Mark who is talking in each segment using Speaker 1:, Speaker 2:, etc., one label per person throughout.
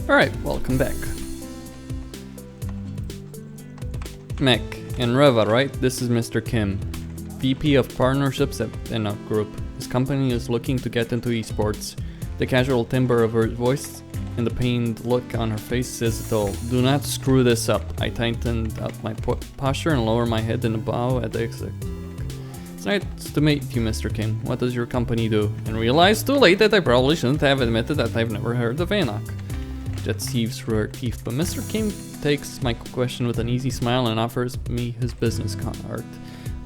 Speaker 1: Alright, welcome back. Mech and Reva, right? This is Mr. Kim, VP of Partnerships at Enoch Group. His company is looking to get into esports. The casual timbre of her voice and the pained look on her face says it all. Do not screw this up. I tightened up my posture and lower my head in a bow at the exec. It's nice to meet you, Mr. Kim. What does your company do? And realize too late that I probably shouldn't have admitted that I've never heard of Enoch. Jet seeves through her teeth, but Mr. Kim takes my question with an easy smile and offers me his business card.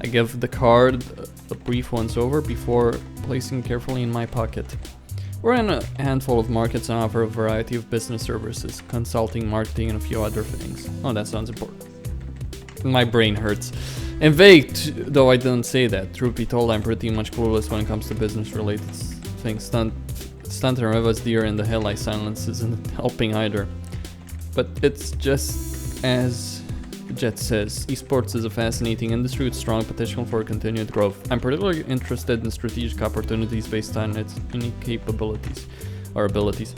Speaker 1: I give the card a brief once over before placing it carefully in my pocket. We're in a handful of markets and offer a variety of business services, consulting, marketing, and a few other things. Oh, that sounds important. My brain hurts. And vague, though I didn't say that. Truth be told, I'm pretty much clueless when it comes to business-related things. Stunt and Reva's deer in the headlight silence isn't helping either. But it's just as Jet says, esports is a fascinating industry with strong potential for continued growth. I'm particularly interested in strategic opportunities based on its unique capabilities or abilities.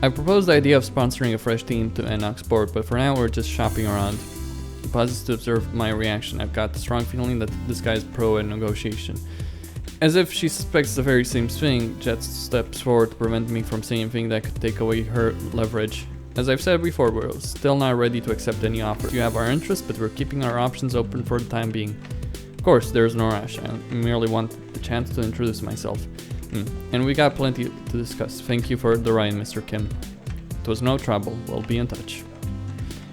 Speaker 1: I proposed the idea of sponsoring a fresh team to Enoch Sport, but for now we're just shopping around. He pauses to observe my reaction. I've got the strong feeling that this guy is pro in negotiation. As if she suspects the very same thing, Jet steps forward to prevent me from saying anything that could take away her leverage. As I've said before, we're still not ready to accept any offer. You have our interest, but we're keeping our options open for the time being. Of course, there's no rush. I merely want the chance to introduce myself. And we got plenty to discuss. Thank you for the ride, Mr. Kim. It was no trouble. We'll be in touch.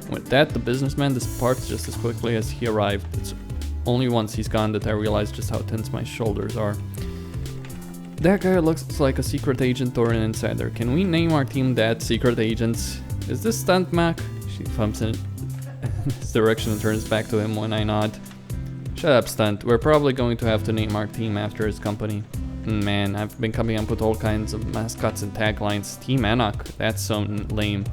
Speaker 1: And with that, the businessman departs just as quickly as he arrived. It's only once he's gone that I realize just how tense my shoulders are. That guy looks like a secret agent or an insider. Can we name our team that? Secret agents? Is this Stunt Mac? She thumps in his direction and turns back to him when I nod. Shut up, Stunt. We're probably going to have to name our team after his company. Man, I've been coming up with all kinds of mascots and taglines. Team Enoch. That's so lame.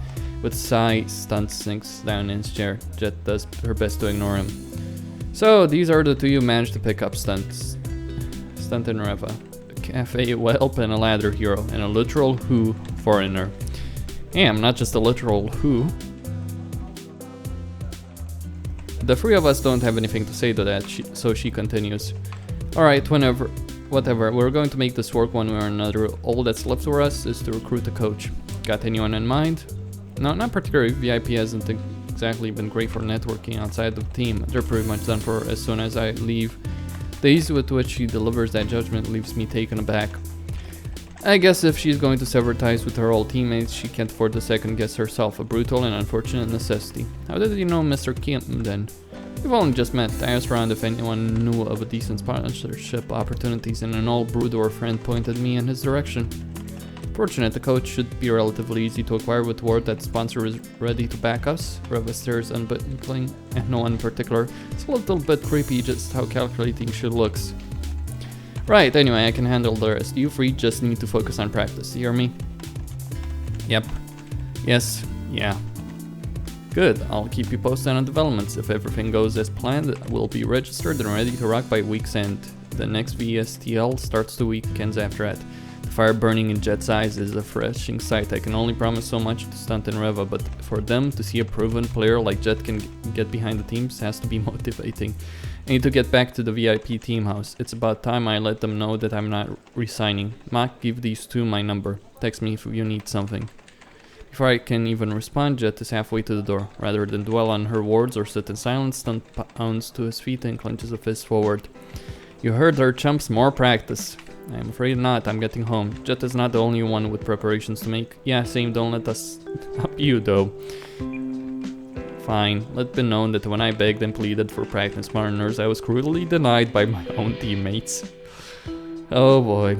Speaker 1: With a sigh, Stunt sinks down in his chair. Jet does her best to ignore him. So, these are the two you managed to pick up, Stunt and Reva. A cafe whelp and a ladder hero, and a literal who foreigner. Hey, I'm not just a literal who. The three of us don't have anything to say to that, so she continues. Alright, whatever, we're going to make this work one way or another. All that's left for us is to recruit a coach. Got anyone in mind? No, not particularly. VIP hasn't exactly been great for networking outside the team. They're pretty much done for as soon as I leave. The ease with which she delivers that judgment leaves me taken aback. I guess if she's going to sever ties with her old teammates, she can't afford to second guess herself, a brutal and unfortunate necessity. How did you know Mr. Kim then? We've only just met. I asked around if anyone knew of a decent sponsorship opportunities, and an old Brudor friend pointed me in his direction. Fortunate, the coach should be relatively easy to acquire with word that the sponsor is ready to back us. Reva stares unblinking at no one in particular. It's a little bit creepy just how calculating she looks. Right, anyway, I can handle the rest. You three just need to focus on practice. You hear me? Yep. Yes. Yeah. Good. I'll keep you posted on developments. If everything goes as planned, we'll be registered and ready to rock by week's end. The next VSTL starts 2 weekends after that. The fire burning in Jet's eyes is a refreshing sight. I can only promise so much to Stunt and Reva, but for them to see a proven player like Jet can get behind the teams has to be motivating. I need to get back to the VIP team house. It's about time I let them know that I'm not resigning. Mac, give these two my number. Text me if you need something. Before I can even respond, Jet is halfway to the door. Rather than dwell on her words or sit in silence, Stunt pounds to his feet and clenches a fist forward. You heard her, chumps. More practice. I'm afraid not. I'm getting home. Jet is not the only one with preparations to make. Yeah, same. Don't let us stop you, though. Fine. Let it be known that when I begged and pleaded for practice partners, I was cruelly denied by my own teammates. Oh boy.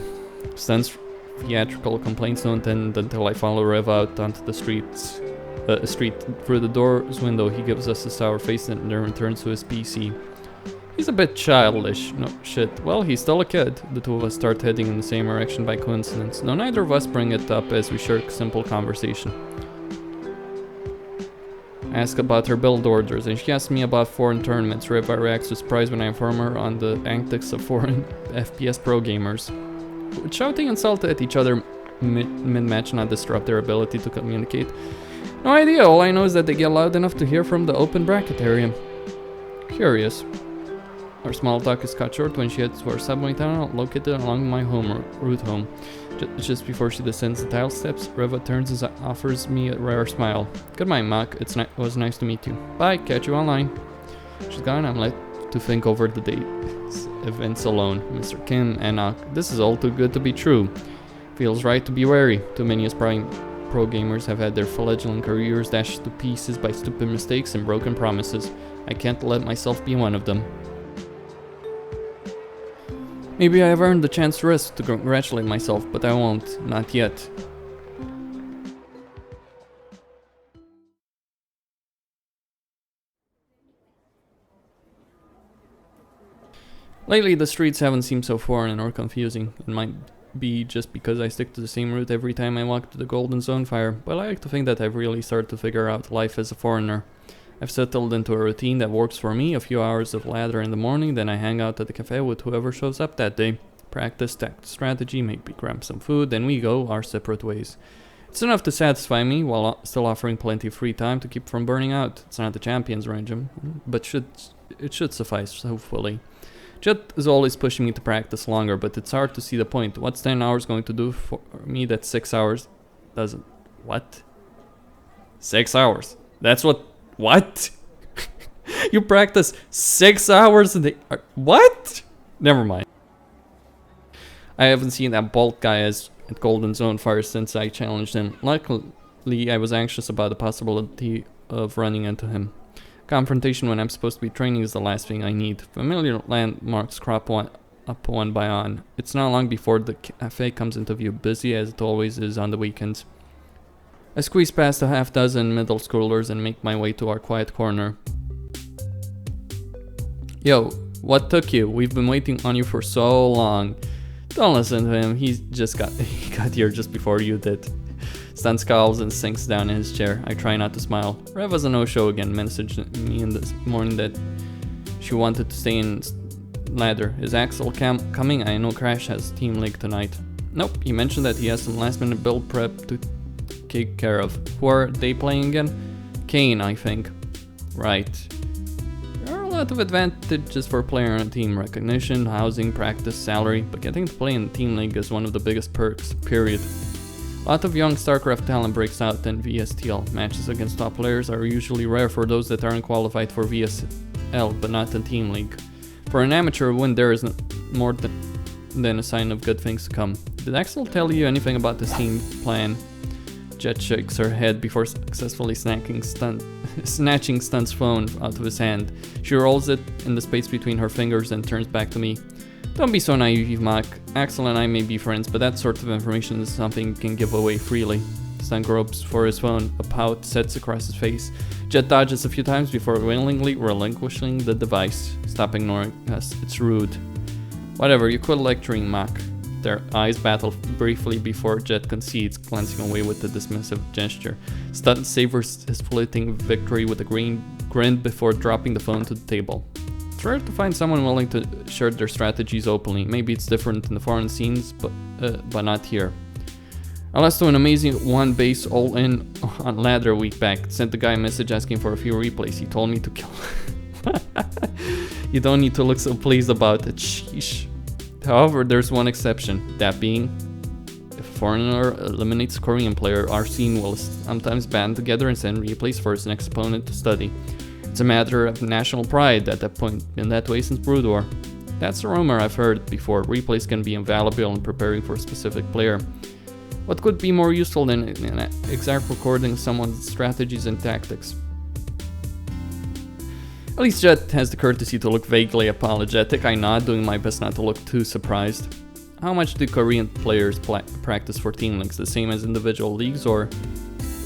Speaker 1: Stunt's theatrical complaints don't end until I follow Rev out onto the street. Through the door's window, he gives us a sour face and then returns to his PC. He's a bit childish. No shit. Well, he's still a kid. The two of us start heading in the same direction by coincidence. No, neither of us bring it up as we share a simple conversation. I ask about her build orders, and she asks me about foreign tournaments. Reva reacts with surprise when I inform her on the antics of foreign FPS pro gamers. Would shouting insults at each other mid-match not disrupt their ability to communicate? No idea, all I know is that they get loud enough to hear from the open bracket area. Curious. Our small talk is cut short when she heads for a subway tunnel located along my route home. Just before she descends the tile steps, Reva turns and offers me a rare smile. Goodbye, Mac. It was nice to meet you. Bye, catch you online. She's gone. I'm left to think over the day's events alone. Mr. Kim and this is all too good to be true. Feels right to be wary. Too many aspiring pro gamers have had their fledgling careers dashed to pieces by stupid mistakes and broken promises. I can't let myself be one of them. Maybe I have earned the chance to rest to congratulate myself, but I won't. Not yet. Lately, the streets haven't seemed so foreign or confusing. It might be just because I stick to the same route every time I walk to the Golden Zone Fire, but I like to think that I've really started to figure out life as a foreigner. I've settled into a routine that works for me, a few hours of ladder in the morning, then I hang out at the cafe with whoever shows up that day. Practice tactical strategy, maybe grab some food, then we go our separate ways. It's enough to satisfy me, while still offering plenty of free time to keep from burning out. It's not the champion's regime, but it should suffice, hopefully. Jet is always pushing me to practice longer, but it's hard to see the point. What's 10 hours going to do for me that 6 hours doesn't? What? 6 hours? That's what? You practice 6 hours a day? What? Never mind. I haven't seen that bald guy at Golden Zone Fire since I challenged him. Luckily, I was anxious about the possibility of running into him. Confrontation when I'm supposed to be training is the last thing I need. Familiar landmarks crop up one by one. It's not long before the cafe comes into view, busy as it always is on the weekends. I squeeze past a half dozen middle schoolers and make my way to our quiet corner. Yo, what took you? We've been waiting on you for so long. Don't listen to him, he got here just before you did. Stan scowls and sinks down in his chair. I try not to smile. Reva's a no-show again, messaged me in the morning that she wanted to stay in ladder. Is Axel coming? I know Crash has Team League tonight. Nope, he mentioned that he has some last-minute build prep to take care of. Who are they playing again? Kane, I think. Right. There are a lot of advantages for player and team: recognition, housing, practice, salary, but getting to play in Team League is one of the biggest perks, period. A lot of young Starcraft talent breaks out in VSTL. Matches against top players are usually rare for those that aren't qualified for VSL, but not in Team League. For an amateur win, there is more than a sign of good things to come. Did Axel tell you anything about this team plan? Jet shakes her head before successfully snatching Stunt's phone out of his hand. She rolls it in the space between her fingers and turns back to me. Don't be so naive, Mac. Axel and I may be friends, but that sort of information is something you can give away freely. Stan gropes for his phone, a pout sets across his face. Jet dodges a few times before willingly relinquishing the device. Stop ignoring us, it's rude. Whatever, you quit lecturing, Mac. Their eyes battle briefly before Jet concedes, glancing away with a dismissive gesture. Stunt savors his fleeting victory with a grin before dropping the phone to the table. It's rare to find someone willing to share their strategies openly. Maybe it's different in the foreign scenes, but not here. I lost to an amazing one base all-in on ladder a week back. Sent the guy a message asking for a few replays. He told me to kill. You don't need to look so pleased about it. Sheesh. However, there's one exception. That being, if a foreigner eliminates a Korean player, our scene will sometimes band together and send replays for his next opponent to study. It's a matter of national pride at that point, been that way since Brood War. That's a rumor I've heard before. Replays can be invaluable in preparing for a specific player. What could be more useful than an exact recording of someone's strategies and tactics? At least Jet has the courtesy to look vaguely apologetic. I nod, doing my best not to look too surprised. How much do Korean players practice for team leagues? The same as individual leagues, or?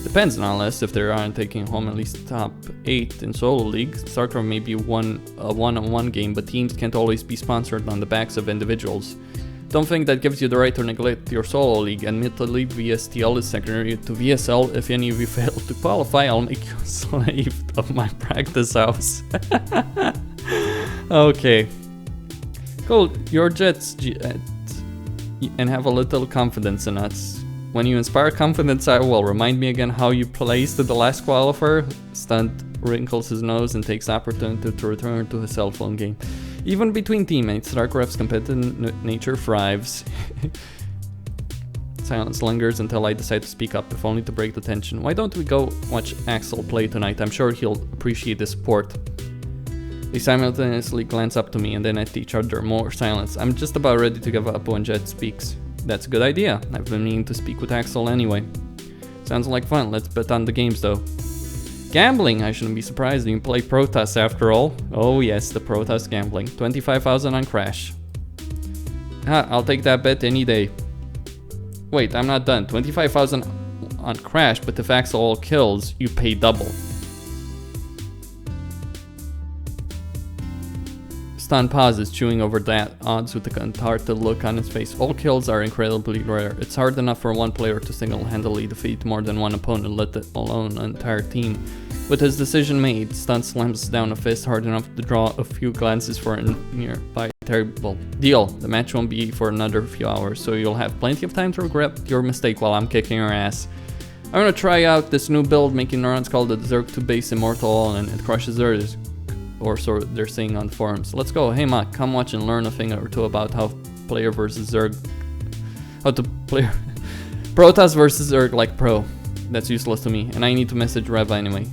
Speaker 1: Depends, not less. If they aren't taking home at least top 8 in solo leagues. Starcraft may be a one-on-one game, but teams can't always be sponsored on the backs of individuals. Don't think that gives you the right to neglect your solo league. Admittedly, VSTL is secondary to VSL. If any of you fail to qualify, I'll make you a slave of my practice house. Okay. Cool, your Jets, and have a little confidence in us. When you inspire confidence, I will. Remind me again how you placed at the last qualifier. Stunt wrinkles his nose and takes the opportunity to return to his cell phone game. Even between teammates, Starcraft's competitive nature thrives. Silence lingers until I decide to speak up, if only to break the tension. Why don't we go watch Axel play tonight? I'm sure he'll appreciate the support. They simultaneously glance up to me and then at each other. More silence. I'm just about ready to give up when Jet speaks. That's a good idea. I've been meaning to speak with Axel anyway. Sounds like fun. Let's bet on the games though. Gambling! I shouldn't be surprised. You play Protoss after all. Oh yes, the Protoss gambling. 25,000 on Crash. I'll take that bet any day. Wait, I'm not done. 25,000 on Crash, but if Axel all kills, you pay double. Stan pauses, chewing over that odds with a contorted look on his face. All kills are incredibly rare. It's hard enough for one player to single-handedly defeat more than one opponent, let alone an entire team. With his decision made, Stan slams down a fist hard enough to draw a few glances for a nearby terrible deal. The match won't be for another few hours, so you'll have plenty of time to regret your mistake while I'm kicking your ass. I'm gonna try out this new build making neurons called the Zerg 2 base immortal, and it crushes Zergs. Or so they're saying on forums. Let's go. Hey Mac, come watch and learn a thing or two about how player versus Zerg. How to play Protoss versus Zerg like pro. That's useless to me, and I need to message Rev anyway.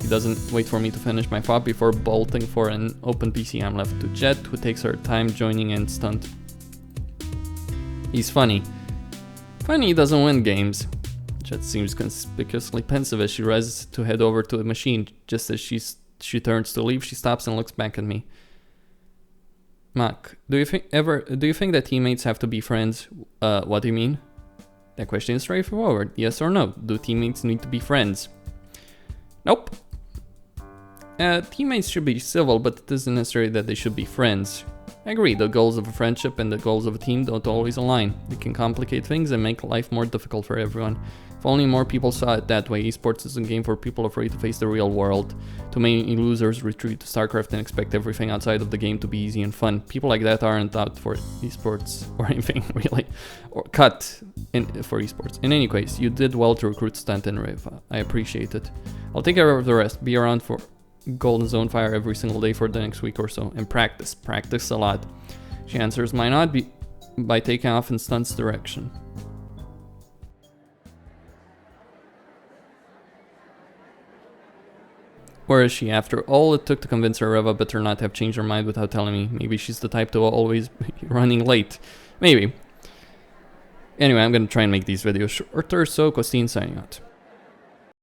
Speaker 1: He doesn't wait for me to finish my thought before bolting for an open PC. I'm left to Jet, who takes her time joining in Stunt. He's funny. Funny he doesn't win games. Jet seems conspicuously pensive as she rises to head over to the machine. Just as she turns to leave, she stops and looks back at me. Mac, do you think that teammates have to be friends? What do you mean? That question is straightforward. Yes or no? Do teammates need to be friends? Nope. Teammates should be civil, but it isn't necessary that they should be friends. I agree, the goals of a friendship and the goals of a team don't always align. They can complicate things and make life more difficult for everyone. If only more people saw it that way. Esports is a game for people afraid to face the real world. Too many losers retreat to Starcraft and expect everything outside of the game to be easy and fun. People like that aren't out for esports or anything really, or cut in for esports. In any case, you did well to recruit Stunt and Riv. I appreciate it. I'll take care of the rest. Be around for Golden Zone Fire every single day for the next week or so, and practice a lot. She answers my nod by taking off in Stunt's direction. Where is she? After all it took to convince her, Reva better not have changed her mind without telling me. Maybe she's the type to always be running late. Maybe. Anyway, I'm gonna try and make these videos shorter, so Costin signing out.